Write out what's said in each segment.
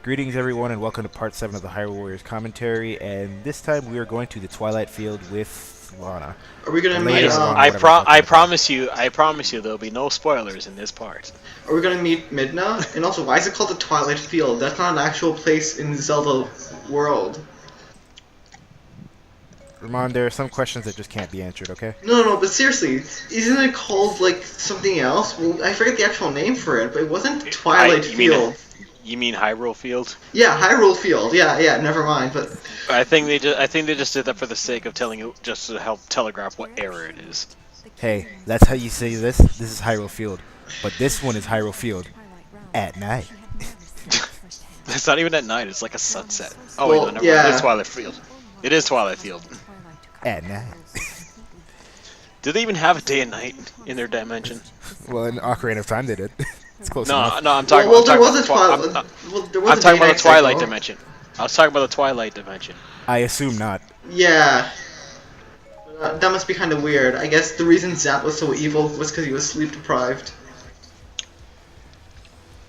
Greetings everyone and welcome to part 7 of the Hyrule Warriors commentary, and this time we are going to the Twilight Field with Lana. Are we gonna Or meet? later on, I whatever fucking promise you there'll be no spoilers in this part. Are we gonna meet Midna? And also, why is it called the Twilight Field? That's not an actual place in Zelda world. Ramon, there are some questions that just can't be answered, okay? No, but seriously, isn't it called like something else? Well, I forget the actual name for it, but it wasn't Twilight Field. You mean Hyrule Field? Yeah, Hyrule Field. Yeah, never mind. But I think they just did that for the sake of telling you, just to help telegraph what era it is. Hey, that's how you say this. This is Hyrule Field. But this one is Hyrule Field at night. It's not even at night, it's like a sunset. Oh Well, wait, no, never yeah. mind. It is Twilight Field. It is Twilight Field. At night. Do they even have a day and night in their dimension? Well, in Ocarina of Time they did. It's close No, enough. I'm talking well, about there was a Twilight. Twilight. I'm talking about the Twilight dimension. I was talking about the Twilight dimension. I assume not. Yeah. That must be kind of weird. I guess the reason Zap was so evil was because he was sleep deprived.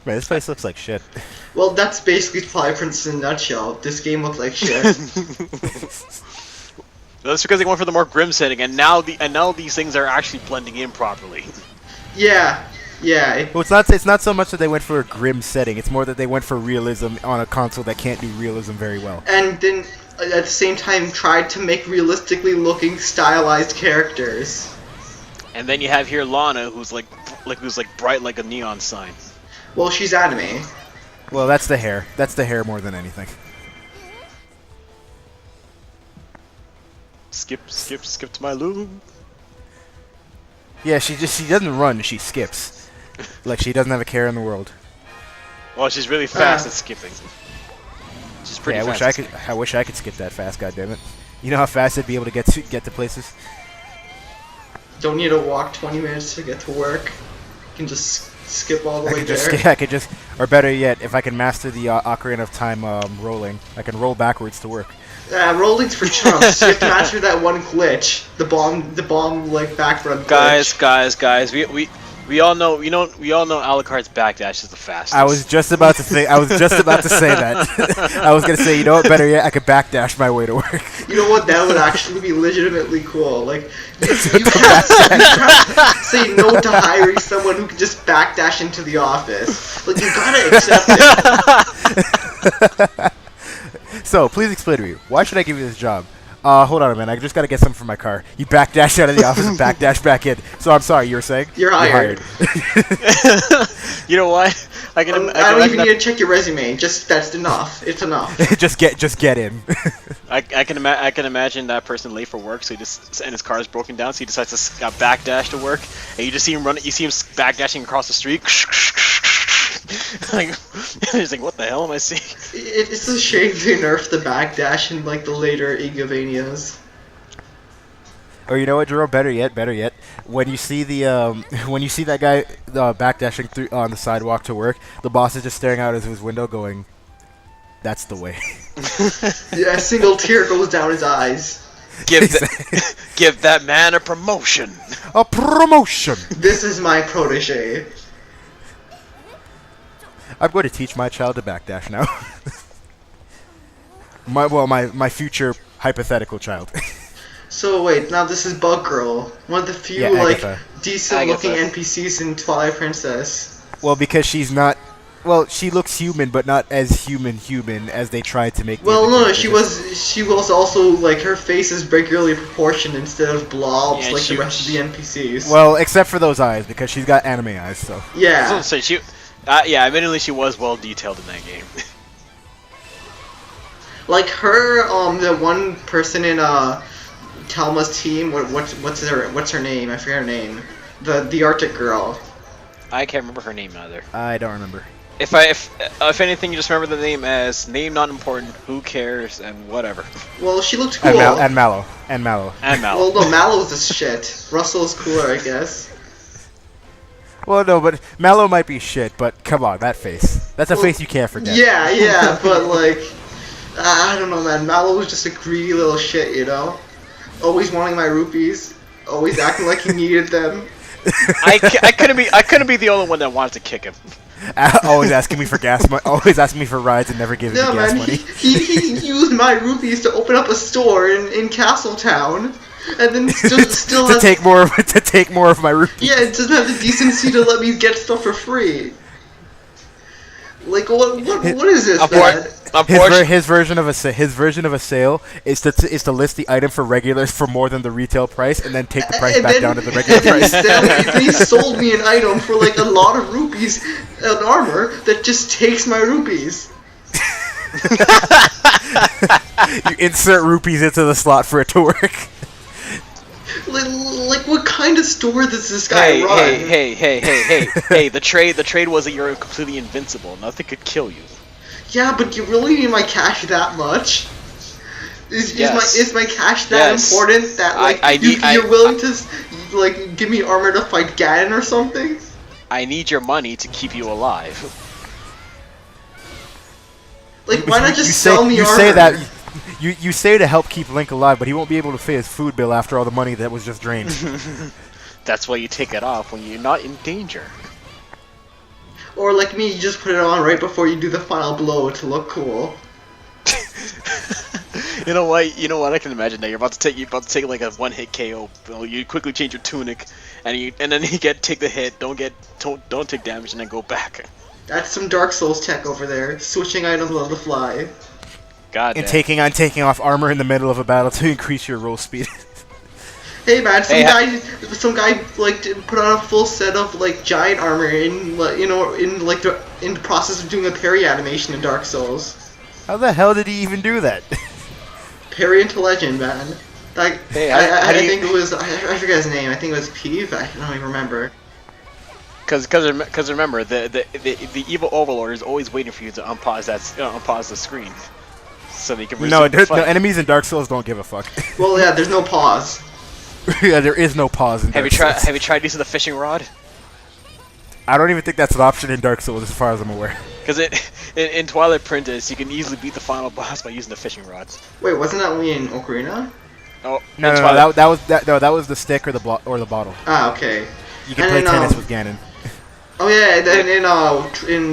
Man, this place looks like shit. Well, that's basically Twilight Princess in a nutshell. This game looked like shit. That's because they went for the more grim setting, and now these things are actually blending in properly. Yeah. Well, it's not so much that they went for a grim setting. It's more that they went for realism on a console that can't do realism very well. And then, at the same time, tried to make realistically looking, stylized characters. And then you have here Lana, who's like bright like a neon sign. Well, she's anime. Well, that's the hair. That's the hair more than anything. Skip to my loop. Yeah, she doesn't run. She skips. Like she doesn't have a care in the world. Well, she's really fast at skipping. She's pretty Yeah, fast. I wish I could skip that fast. Goddammit. You know how fast I'd be able to get to places. Don't need to walk 20 minutes to get to work. You can just skip all the way there. I could just, or better yet, if I can master the Ocarina of Time rolling, I can roll backwards to work. Rolling's for chumps. You have to master that one glitch. The bomb like back run glitch. Guys, we all know Alucard's backdash is the fastest. I was just about to say that. I was gonna say, you know what? Better yet, I could backdash my way to work. You know what? That would actually be legitimately cool. Like, you can't say no to hiring someone who can just backdash into the office. Like, you gotta accept it. So, please explain to me, why should I give you this job? Hold on a minute, I just gotta get something from my car. You backdash out of the office and backdash back in. So I'm sorry, you were saying? You're hired. You know what? I don't even need to check your resume. Just that's enough. It's enough. just get in. I can imagine that person late for work, and his car is broken down, so he decides to backdash to work, and you just see him run. You see him backdashing across the street. Like, he's like, what the hell am I seeing? It's a shame they nerfed the backdash in like the later Igavanias. Or you know what, Jerome? Better yet, when you see that guy backdashing through on the sidewalk to work, the boss is just staring out of his window, going, "That's the way." Yeah, a single tear goes down his eyes. Give that man a promotion. A promotion. This is my protege. I'm going to teach my child to backdash now. my future hypothetical child. So wait, now this is Bug Girl, one of the few decent-looking NPCs in Twilight Princess. Well, because she's not. Well, she looks human, but not as human as they tried to make. Well, no, she was also like her face is regularly proportioned instead of blobs like the rest of the NPCs. Well, except for those eyes, because she's got anime eyes. So yeah. So admittedly, she was well detailed in that game. Like her, the one person in Talma's team. What's her name? I forget her name. The Arctic girl. I can't remember her name either. I don't remember. If anything, you just remember the name as name not important, who cares, and whatever. Well, she looked cool. And Mallow. Well, no, Mallow's a shit. Russell's cooler, I guess. Well, no, but Mallow might be shit, but come on, that face. That's a face you can't forget. Yeah, but like, I don't know, man. Mallow was just a greedy little shit, you know? Always wanting my rupees, always acting like he needed them. I couldn't be the only one that wanted to kick him. Always asking me for gas money. Always asking me for rides and never giving No, me gas man, money. he used my rupees to open up a store in Castletown, and then still to has, take more of my rupees. yeah, it doesn't have the decency to let me get stuff for free. Like what is this, man? His version of a sale is to list the item for regulars for more than the retail price and then take the price back down to the regular price. Then he sold me an item for like a lot of rupees, an armor that just takes my rupees. You insert rupees into the slot for it to work. Like what kind of store does this guy run? Hey! The trade was that you're completely invincible. Nothing could kill you. Yeah, but you really need my cash that much? Is my cash that important that like you're willing to like give me armor to fight Ganon or something? I need your money to keep you alive. Like why not just sell me you armor? Say that you say to help keep Link alive, but he won't be able to pay his food bill after all the money that was just drained. That's why you take it off when you're not in danger. Or like me, you just put it on right before you do the final blow to look cool. You know what? I can imagine that you're about to take like a one-hit KO. You quickly change your tunic, and then you take the hit. Don't take damage, and then go back. That's some Dark Souls tech over there. Switching items on the fly. God. And taking off armor in the middle of a battle to increase your roll speed. Hey man, some guy like put on a full set of like giant armor in the process of doing a parry animation in Dark Souls. How the hell did he even do that? Parry into legend, man. Like I think it was I forget his name. I think it was Peeve. I don't even remember. Because remember the evil overlord is always waiting for you to unpause the screen, so they can resume the fight. No, enemies in Dark Souls don't give a fuck. Well, yeah, there's no pause. Yeah, there is no pause in Dark Souls. Have you tried using the fishing rod? I don't even think that's an option in Dark Souls, as far as I'm aware. Because in Twilight Princess, you can easily beat the final boss by using the fishing rods. Wait, wasn't that only in Ocarina? Oh, No, that was the stick or the bottle. Ah, okay. You can play tennis with Ganon. Oh yeah, then in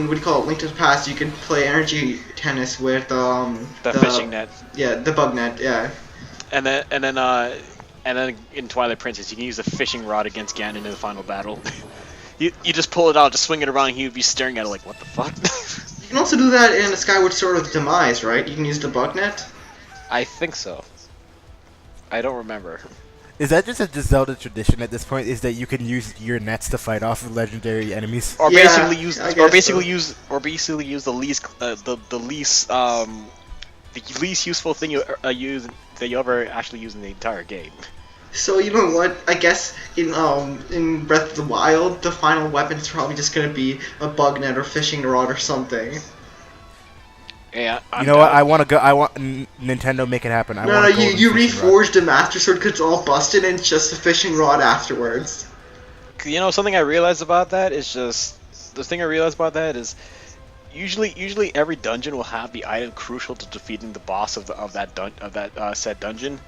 what do you call it, Link to the Past, you can play energy tennis with the fishing net. Yeah, the bug net. Yeah. And then in Twilight Princess, you can use the fishing rod against Ganon in the final battle. You just pull it out, just swing it around, and he would be staring at it like, what the fuck? You can also do that in the Skyward Sword of Demise, right? You can use the bug net. I think so. I don't remember. Is that just a Zelda tradition at this point? Is that you can use your nets to fight off legendary enemies? Or Yeah, basically use the least useful thing you ever actually use in the entire game. So you know what? I guess in Breath of the Wild, the final weapon is probably just gonna be a bug net or fishing rod or something. Yeah. You know what? I want Nintendo make it happen. You reforged the Master Sword because it's all busted and it's just a fishing rod afterwards. You know, something I realized about that is usually every dungeon will have the item crucial to defeating the boss of that said dungeon.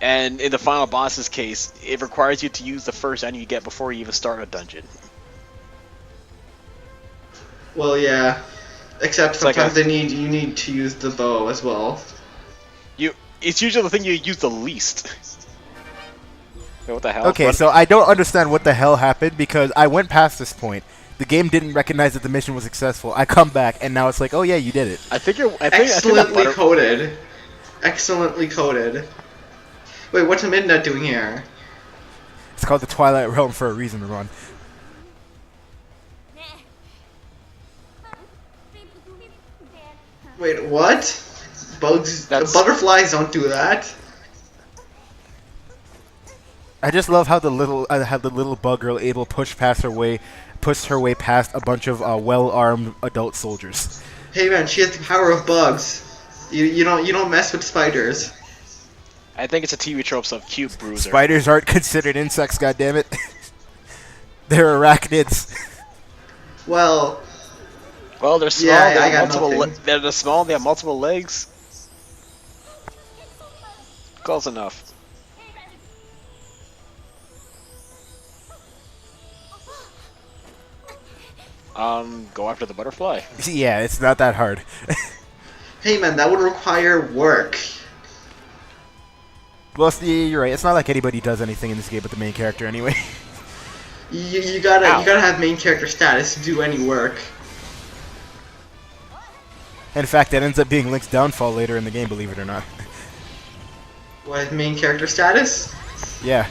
And in the final boss's case, it requires you to use the first item you get before you even start a dungeon. Well, yeah. Except sometimes you need to use the bow as well. It's usually the thing you use the least. What the hell? Okay, so I don't understand what the hell happened because I went past this point. The game didn't recognize that the mission was successful. I come back and now it's like, oh yeah, you did it. Excellently coded. Excellently coded. Wait, what's Midnight doing here? It's called the Twilight Realm for a reason, Ron. Wait, what? Butterflies don't do that. I just love how the little bug girl able to push her way past a bunch of well-armed adult soldiers. Hey man, she has the power of bugs. You don't mess with spiders. I think it's a TV trope of cute bruiser. Spiders aren't considered insects, goddammit. They're arachnids. Well, they're small. Yeah, they're small. They have multiple legs. Close enough. Go after the butterfly. Yeah, it's not that hard. Hey man, that would require work. Well, you're right. It's not like anybody does anything in this game but the main character anyway. You gotta have main character status to do any work. In fact, that ends up being Link's downfall later in the game, believe it or not. What, main character status? Yeah.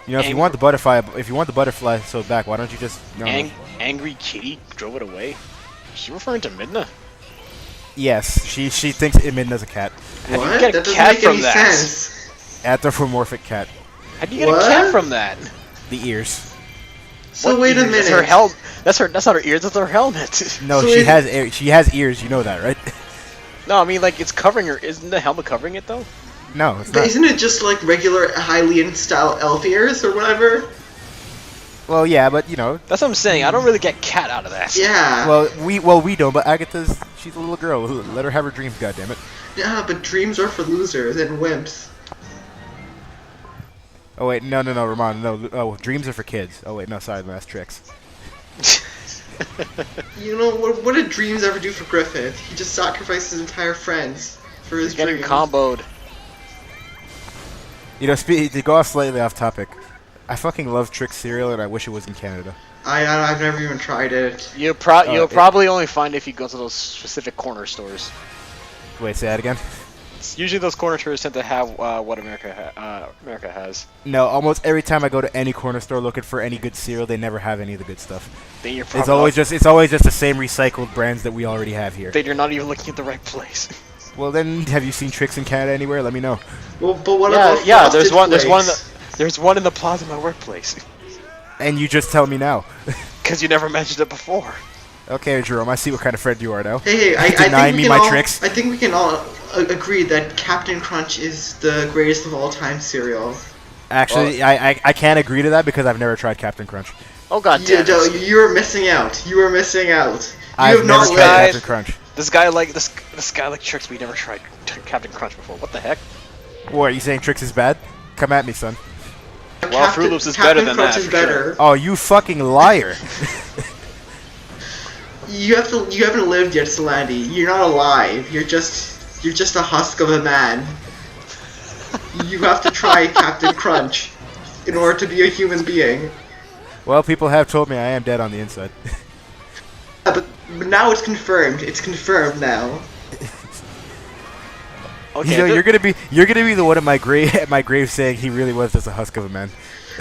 You know, if you want the butterfly so back, why don't you just Angry Kitty drove it away? Is she referring to Midna? Yes, she thinks Midna's a cat. How do you get a cat from that? Sense. Anthropomorphic cat. How do you get a cat from that? The ears. So what wait a minute. That's her That's not her ears. That's her helmet. No, so she has ears. You know that, right? No, I mean like it's covering her. Isn't the helmet covering it though? No, it's but not. Isn't it just like regular Hylian style elf ears or whatever? Well, yeah, but you know. That's what I'm saying. I don't really get cat out of that. Yeah. Well, we don't. But Agatha's she's a little girl. Let her have her dreams. Goddammit. Yeah, but dreams are for losers and wimps. Oh wait, no, Ramon, no. Oh, dreams are for kids. Oh wait, no, sorry, that's tricks. You know what did dreams ever do for Griffith? He just sacrificed his entire friends for his dreams. Getting comboed. You know, to go off slightly off topic, I fucking love Trix cereal, and I wish it was in Canada. I've never even tried it. You'll probably only find it if you go to those specific corner stores. Wait, say that again. Usually those corner stores tend to have what America has. No, almost every time I go to any corner store looking for any good cereal, they never have any of the good stuff. Then you're it's always just the same recycled brands that we already have here. Then you're not even looking at the right place. Well, then have you seen Trix in Canada anywhere? Let me know. Well, but what about there's one in the plaza of my workplace. And you just tell me now. Because you never mentioned it before. Okay, Jerome, I see what kind of friend you are now. Hey, I think we can all agree that Captain Crunch is the greatest of all time cereal. Actually, I can't agree to that because I've never tried Captain Crunch. Oh god damn it. You are missing out. You are missing out. I've never tried Captain Crunch. This guy like Trix, but he never tried Captain Crunch before. What the heck? What, are you saying Trix is bad? Come at me, son. Well, Fruit Loops is better than that. Captain Crunch is better. Sure. Oh, you fucking liar. You haven't lived yet, Solandi. You're not alive. You're just a husk of a man. You have to try Captain Crunch in order to be a human being. Well, people have told me I am dead on the inside. But now it's confirmed. It's confirmed now. Okay, you know, you're gonna be the one at my grave saying he really was just a husk of a man.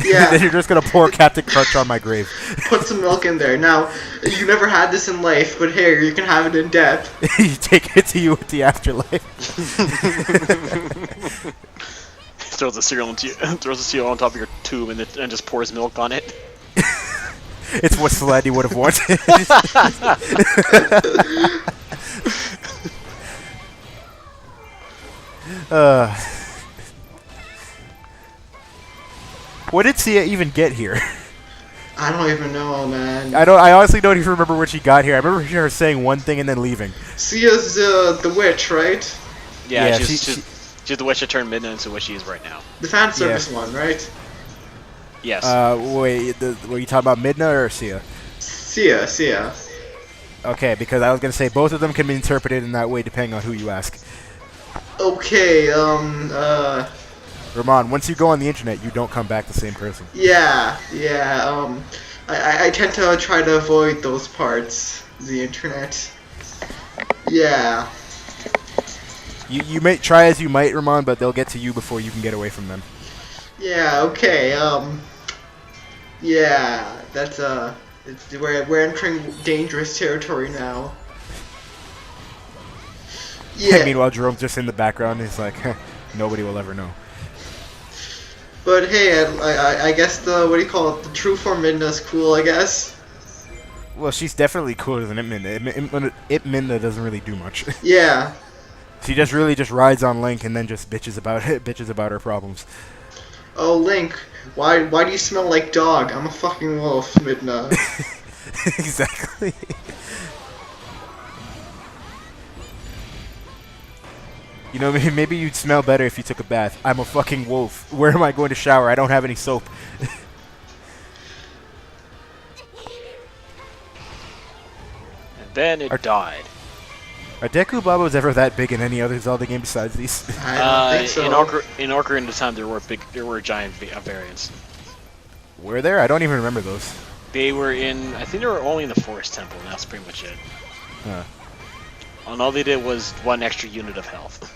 Yeah. Then you're just gonna pour Captain Crunch on my grave. Put some milk in there. Now, you never had this in life, but here you can have it in death. You take it to you with the afterlife. Throws the cereal on top of your tube and just pours milk on it. It's what Slady would have wanted. What did Sia even get here? I don't even know, man. I honestly don't even remember when she got here. I remember her saying one thing and then leaving. Sia's the witch, right? Yeah, she's the witch that turned Midna into what she is right now. The fan service one, right? Yes. Wait, were you talking about Midna or Sia? Sia. Okay, because I was gonna say both of them can be interpreted in that way depending on who you ask. Okay, Ramon, once you go on the internet, you don't come back the same person. Yeah, I tend to try to avoid those parts, the internet. Yeah. You may try as you might, Ramon, but they'll get to you before you can get away from them. Yeah, okay, yeah, that's, we're entering dangerous territory now. Yeah. Meanwhile, Jerome's just in the background. He's like, nobody will ever know. But hey, I guess the the true form Midna's cool, I guess. Well, she's definitely cooler than Midna doesn't really do much. Yeah. She just rides on Link and then just bitches about her problems. Oh, Link, why do you smell like dog? I'm a fucking wolf, Midna. You know, maybe you'd smell better if you took a bath. I'm a fucking wolf. Where am I going to shower? I don't have any soap. And then it died. Are Deku Babos ever that big in any other Zelda game besides these? I don't think so. In Ocarina of Time, there were giant variants. Were there? I don't even remember those. They were in. I think they were only in the Forest Temple, and that's pretty much it. Huh. And all they did was 1 extra unit of health.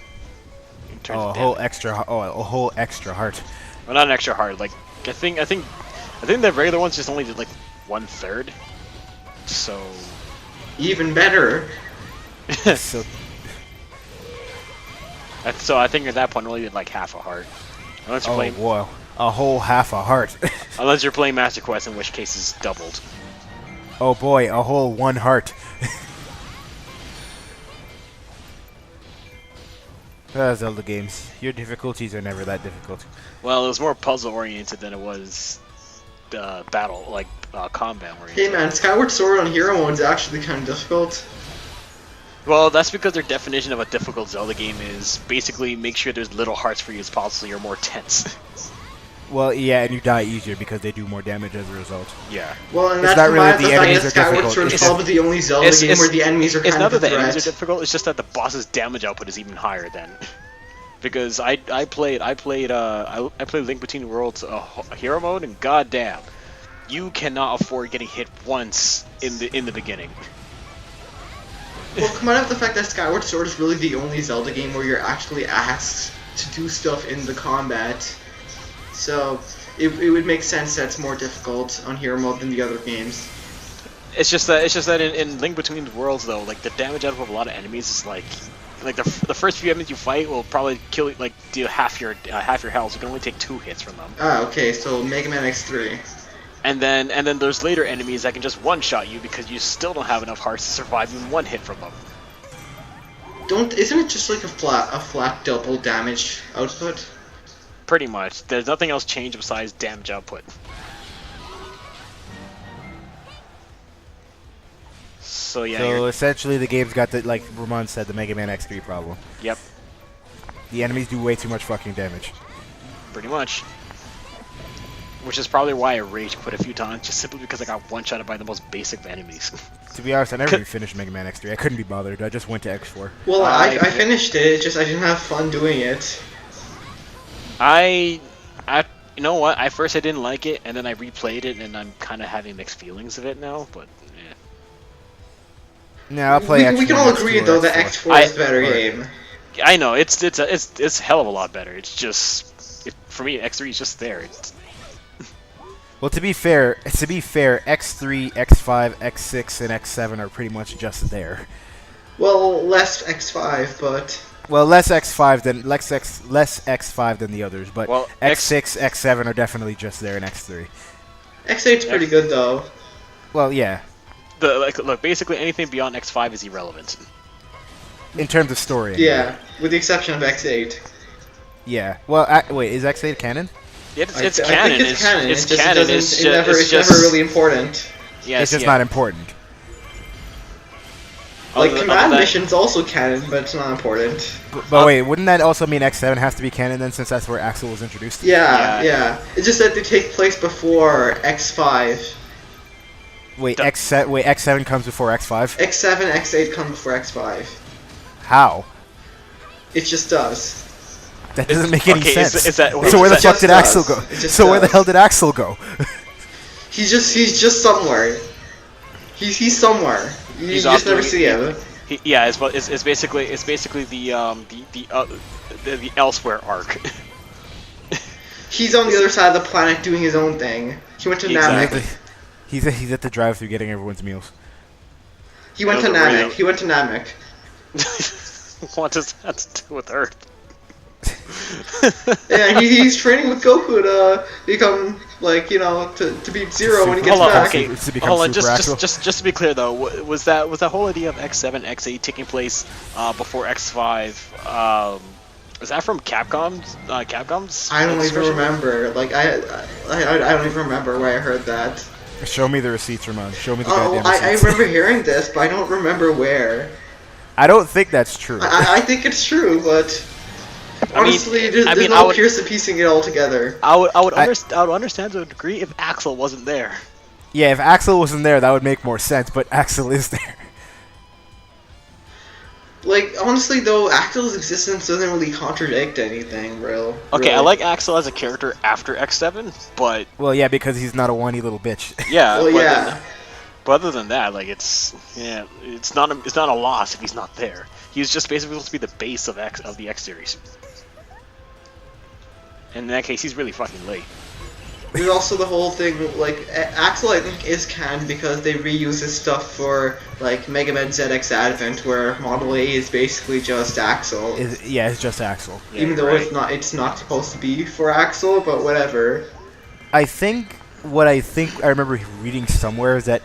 In terms Oh, of a whole damage. extra. Oh, a whole extra heart. Well, not an extra hard. Like I think the regular ones just only did like 1/3. So. Even better. So, So I think at that point only did like half a heart. Unless you're oh, playing, whoa. A whole half a heart. unless you're playing Master Quest, in which case it's doubled. Oh boy, a whole 1 heart. Zelda games. Your difficulties are never that difficult. Well, it was more puzzle oriented than it was battle, like combat oriented. Hey man, Skyward Sword on Hero Mode is actually kind of difficult. Well, that's because their definition of a difficult Zelda game is basically make sure there's little hearts for you as possible so you're more tense. Well, yeah, and you die easier because they do more damage as a result. Yeah. Well, and It's that's not really combined with the the fact enemies that are Skyward difficult, Sword is it's- probably the only Zelda game where the enemies are It's kind not of that a the enemies are threat. difficult, it's just that the boss's damage output is even higher then. Because I played Link Between Worlds hero mode, and goddamn, you cannot afford getting hit once in the beginning. Well, combined with the fact that Skyward Sword is really the only Zelda game where you're actually asked to do stuff in the combat, so it would make sense that it's more difficult on Hero Mode than the other games. It's just that in Link Between Worlds though, like the damage output of a lot of enemies is like the first few enemies you fight will probably kill like do half your health. You can only take 2 hits from them. Ah, okay, so Mega Man X3. And then there's later enemies that can just one-shot you because you still don't have enough hearts to survive even 1 hit from them. Isn't it just like a flat double damage output? Pretty much. There's nothing else changed besides damage output. So yeah. So essentially, the game's got the, like Ramon said, the Mega Man X3 problem. Yep. The enemies do way too much fucking damage. Pretty much. Which is probably why I rage quit a few times, just simply because I got one-shotted by the most basic of enemies. To be honest, I never even finished Mega Man X3. I couldn't be bothered. I just went to X4. Well, I finished it, it's just I didn't have fun doing it. I you know what? At first I didn't like it, and then I replayed it, and I'm kind of having mixed feelings of it now. But Yeah, I'll play X4. We can all X2 agree or though that X4. X4 is a better game. I know it's a hell of a lot better. It's just for me, X3 is just there. Well, to be fair, X3, X5, X6, and X7 are pretty much just there. Well, less X5, but Well, less X5 than the others, but Well, X6, X7 are definitely just there in X3. X8's pretty good though. Well, yeah, Look, basically anything beyond X5 is irrelevant. in terms of story. Anyway. Yeah, with the exception of X8. Yeah. Well, wait, is X8 canon? It's I canon. think it's canon. It's It's just, canon. it's never really important. Yes, It's just yeah. not important. Like Other command than- mission's also canon, but it's not important. But wait, wouldn't that also mean X7 has to be canon then, since that's where Axel was introduced? Yeah, Yeah. yeah. It's just that they take place before X5. Wait, X7 comes before X5? X7, X8 come before X5. How? It just does. That doesn't make any okay, sense. is that- So where the it fuck just did Axel does. go? It just So where the does. hell did Axel go? He's just somewhere. He's somewhere. You He's just off never doing- see him. It's basically the elsewhere arc. He's on the other side of the planet doing his own thing. He went to Exactly. Namek. He's at the drive-thru getting everyone's meals. He went to That was a Namek. real- He went to Namek. What does that have to do with Earth? Yeah, he's training with Goku to become to beat Zero when he gets Hold on, back. okay. To become Hold on, Super Axel. just to be clear though, was that whole idea of X7, X8 taking place before X5? Is that from Capcom's? I don't even expression? remember. Like I don't even remember where I heard that. Show me the receipts, Ramon. Show me the Oh, goddamn I receipts. remember hearing this, but I don't remember where. I don't think that's true. I think it's true, but Honestly, there's I no would, Pearson piecing it all together. I would, I- I would understand to a degree if Axel wasn't there. Yeah, if Axel wasn't there, that would make more sense. But Axel is there. Like, honestly, though, Axel's existence doesn't really contradict anything, real. Okay, I really. like Axel as a character after X7, but Well, yeah, because he's not a whiny little bitch. yeah, Well, but yeah. but other than that, like it's not a loss if he's not there. He's just basically supposed to be the base of the X series. And in that case, he's really fucking late. There's also the whole thing, like, Axel, I think, is canned because they reuse his stuff for, like, Mega Man ZX Advent, where Model A is basically just Axel. Yeah, it's just Axel. Yeah, Even though right. it's not supposed to be for Axel, but whatever. I think I remember reading somewhere is that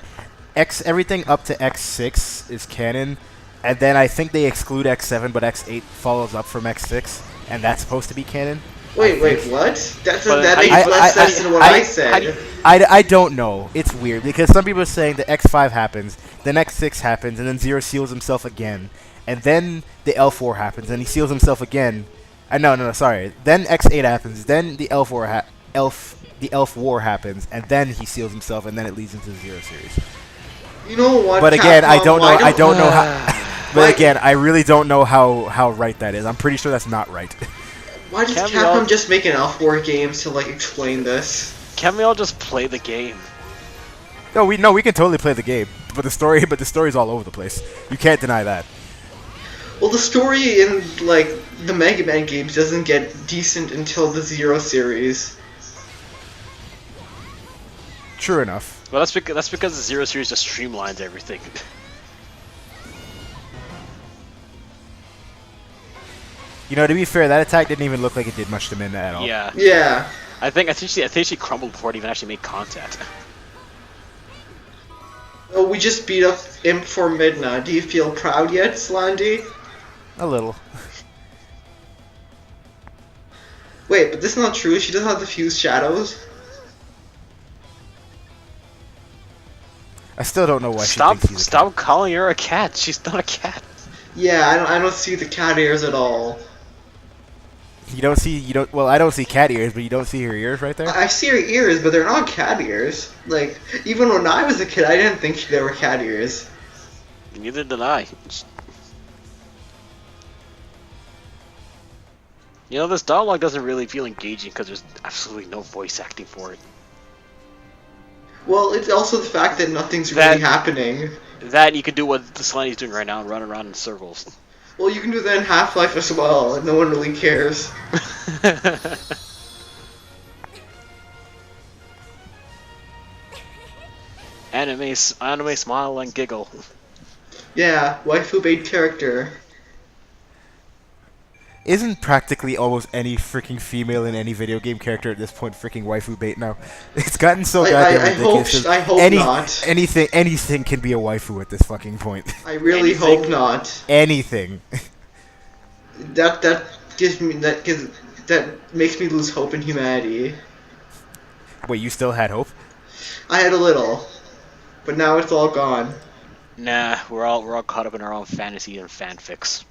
everything up to X6 is canon, and then I think they exclude X7, but X8 follows up from X6, and that's supposed to be canon. Wait, what? That But makes I- less sense than what I said. I don't know. It's weird because some people are saying that X5 happens, then X6 happens, and then Zero seals himself again, and then the L4 happens, and he seals himself again. No, sorry. Then X8 happens, then the the Elf War happens, and then he seals himself, and then it leads into the Zero series. You know what? But again, I Capcom, don't know. why I don't know how. But Why- again, I really don't know how right that is. I'm pretty sure that's not right. Why does Can we Capcom all- just make an L4 game to, like, explain this? Can we all just play the game? No, we can totally play the game, but the story's all over the place. You can't deny that. Well, the story in, like, the Mega Man games doesn't get decent until the Zero series. True enough. Well, that's because the Zero series just streamlines everything. You know, to be fair, that attack didn't even look like it did much to Minna at all. Yeah. Yeah. I think she crumbled before it even actually made contact. Oh, we just beat up Imp for Midna. Do you feel proud yet, Slandy? A little. Wait, but this is not true. She doesn't have the fused shadows. I still don't know why Stop! she thinks he's a Stop calling her a cat. She's not a cat. Yeah, I don't see the cat ears at all. cat. Well, I don't see cat ears, but you don't see her ears right there? I see her ears, but they're not cat ears. Like, even when I was a kid, I didn't think they were cat ears. Neither did I. You know, this dialogue doesn't really feel engaging because there's absolutely no voice acting for it. Well, it's also the fact that nothing's really happening. That you can do what the Slendy's doing right now and run around in circles. Well, you can do that in Half-Life as well, and no one really cares. anime smile and giggle. Yeah, waifu bait character. Isn't practically almost any freaking female in any video game character at this point freaking waifu bait now? It's gotten so goddamn ridiculous. I hope not. Anything can be a waifu at this fucking point. I really Anything? hope not. Anything. That makes me lose hope in humanity. Wait, you still had hope? I had a little, but now it's all gone. Nah, we're all caught up in our own fantasy and fanfics.